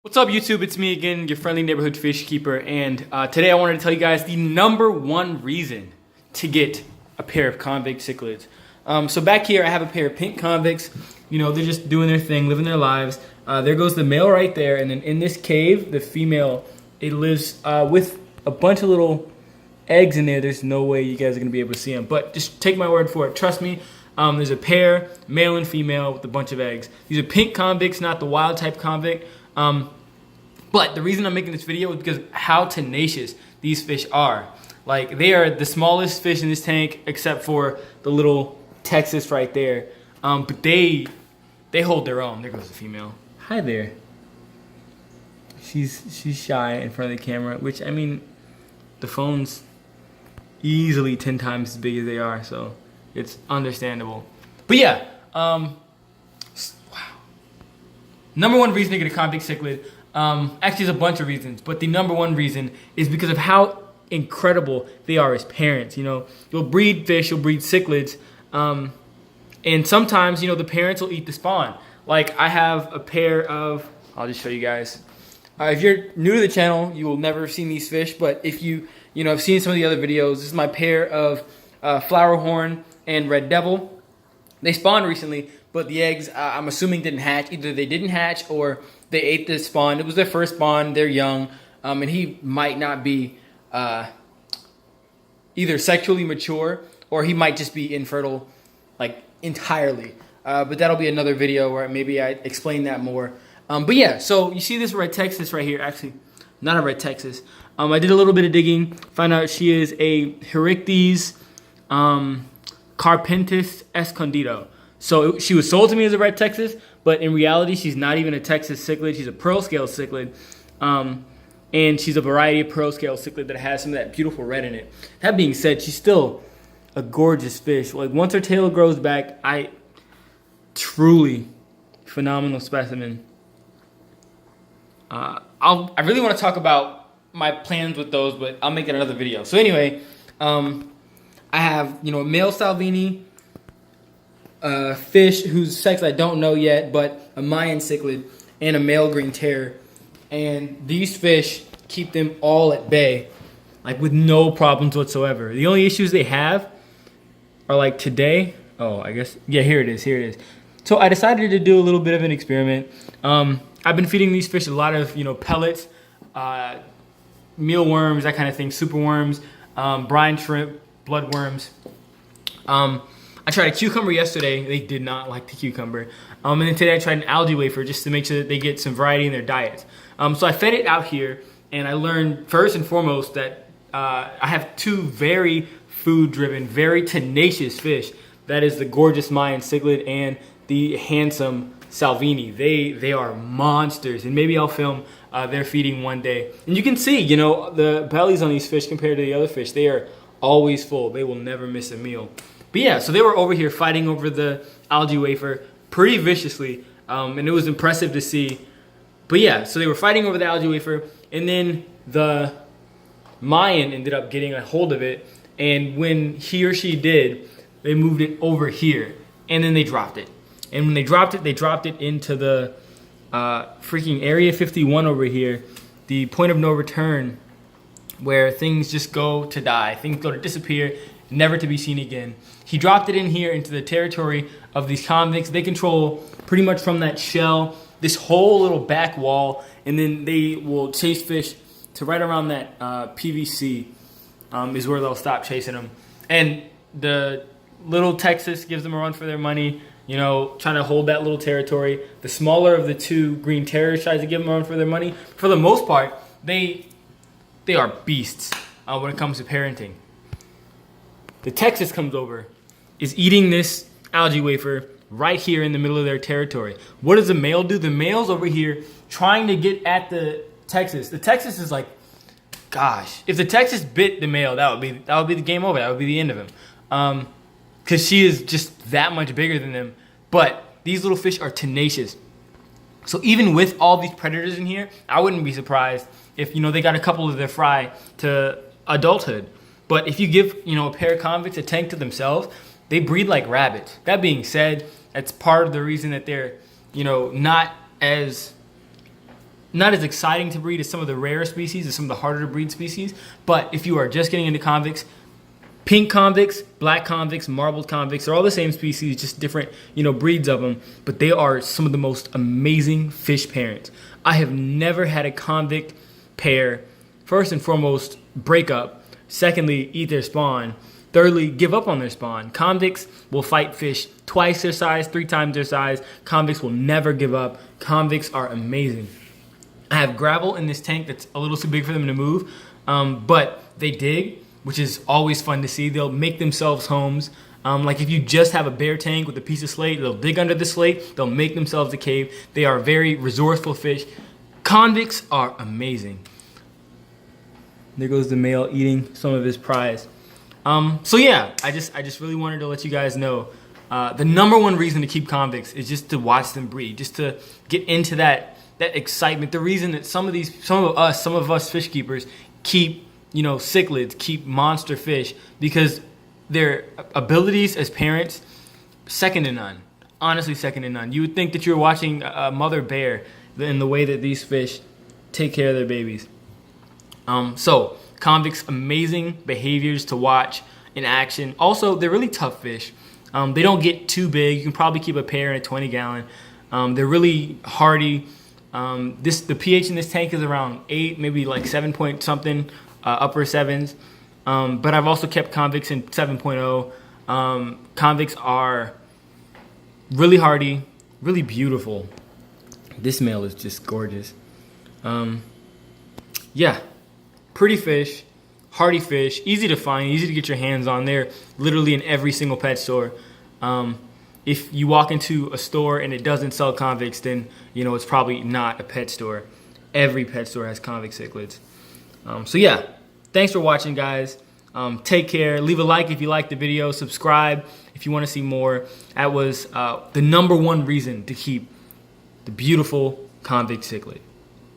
What's up YouTube, it's me again, your friendly neighborhood fish keeper, and today I wanted to tell you guys the #1 reason to get a pair of convict cichlids. So back here I have a pair of pink convicts. You know, they're just doing their thing, living their lives. There goes the male right there, and then in this cave, the female, it lives with a bunch of little eggs in there. There's no way you guys are going to be able to see them, but just take my word for it, trust me. There's a pair, male and female, with a bunch of eggs. These are pink convicts, not the wild type convict. But the reason I'm making this video is because how tenacious these fish are. Like, they are the smallest fish in this tank except for the little Texas right there. But they hold their own. There goes the female. Hi there. She's shy in front of the camera, which, I mean, the phone's easily 10 times as big as they are, so it's understandable. But yeah, wow. #1 reason to get a convict cichlid. Actually, there's a bunch of reasons, but the #1 reason is because of how incredible they are as parents. You know, you'll breed fish, you'll breed cichlids, and sometimes, you know, the parents will eat the spawn. Like, I have a pair of, I'll just show you guys. If you're new to the channel, you will never have seen these fish, but if you know, have seen some of the other videos, this is my pair of flowerhorn and red devil. They spawned recently, but the eggs, I'm assuming, didn't hatch. Either they didn't hatch or they ate the spawn. It was their first spawn. They're young, and he might not be either sexually mature or he might just be infertile, like, entirely. But that'll be another video where maybe I explain that more. But yeah, so you see this red Texas right here. Actually, not a red Texas. I did a little bit of digging, found out she is a Herichthys Carpentis Escondido. So she was sold to me as a red Texas, but in reality, she's not even a Texas cichlid. She's a pearl scale cichlid, and she's a variety of pearl scale cichlid that has some of that beautiful red in it. That being said, she's still a gorgeous fish. Like, once her tail grows back, truly phenomenal specimen. I really want to talk about my plans with those, but I'll make it another video. So anyway, I have, you know, a male Salvini fish whose sex I don't know yet, but a Mayan cichlid and a male green terror. And these fish keep them all at bay, like, with no problems whatsoever. The only issues they have are, like, today. Oh, I guess, yeah, here it is. So I decided to do a little bit of an experiment. I've been feeding these fish a lot of, you know, pellets, mealworms, that kind of thing, superworms, brine shrimp, bloodworms. I tried a cucumber yesterday. They did not like the cucumber. And then today I tried an algae wafer just to make sure that they get some variety in their diets. So I fed it out here, and I learned first and foremost that I have two very food-driven, very tenacious fish. That is the gorgeous Mayan cichlid and the handsome Salvini. They are monsters, and maybe I'll film their feeding one day. And you can see, you know, the bellies on these fish compared to the other fish. They are always full. They will never miss a meal. But yeah, so they were over here fighting over the algae wafer pretty viciously, and it was impressive to see. But yeah, so they were fighting over the algae wafer, and then the Mayan ended up getting a hold of it, and when he or she did, they moved it over here, and then they dropped it. And when they dropped it into the freaking Area 51 over here, the point of no return, where things just go to die, things go to disappear, never to be seen again. He dropped it in here into the territory of these convicts. They control pretty much from that shell this whole little back wall, and then they will chase fish to right around that PVC is where they'll stop chasing them. And the little Texas gives them a run for their money, you know, trying to hold that little territory. The smaller of the two green terrors tries to give them a run for their money. For the most part, they are beasts when it comes to parenting. The Texas comes over, is eating this algae wafer right here in the middle of their territory. What does the male do? The male's over here trying to get at the Texas. The Texas is like, gosh, if the Texas bit the male, that would be the game over. That would be the end of him. Because she is just that much bigger than them. But these little fish are tenacious. So even with all these predators in here, I wouldn't be surprised if, you know, they got a couple of their fry to adulthood. But if you give, you know, a pair of convicts a tank to themselves, they breed like rabbits. That being said, that's part of the reason that they're, you know, not not as exciting to breed as some of the rarer species, as some of the harder to breed species. But if you are just getting into convicts, pink convicts, black convicts, marbled convicts, they're all the same species, just different, breeds of them. But they are some of the most amazing fish parents. I have never had a convict pair, first and foremost, break up. Secondly, eat their spawn. Thirdly, give up on their spawn. Convicts will fight fish twice their size, 3 times their size. Convicts will never give up. Convicts are amazing. I have gravel in this tank that's a little too big for them to move, but they dig, which is always fun to see. They'll make themselves homes. Like if you just have a bare tank with a piece of slate, they'll dig under the slate. They'll make themselves a cave. They are very resourceful fish. Convicts are amazing. There goes the male eating some of his prize. So yeah, I just really wanted to let you guys know the number one reason to keep convicts is just to watch them breed, just to get into that excitement. The reason that some of us fish keepers keep cichlids, keep monster fish, because their abilities as parents, second to none. Honestly, second to none. You would think that you're watching a mother bear in the way that these fish take care of their babies. So convicts, amazing behaviors to watch in action. Also, they're really tough fish. They don't get too big. You can probably keep a pair in a 20-gallon. They're really hardy. The pH in this tank is around 8, maybe like 7 point something, upper 7s. But I've also kept convicts in 7.0. Convicts are really hardy, really beautiful. This male is just gorgeous. Yeah, pretty fish, hardy fish, easy to find, easy to get your hands on. They're literally in every single pet store. If you walk into a store and it doesn't sell convicts, then it's probably not a pet store. Every pet store has convict cichlids. So yeah, thanks for watching, guys. Take care. Leave a like if you liked the video. Subscribe if you want to see more. That was the number one reason to keep the beautiful convict cichlid.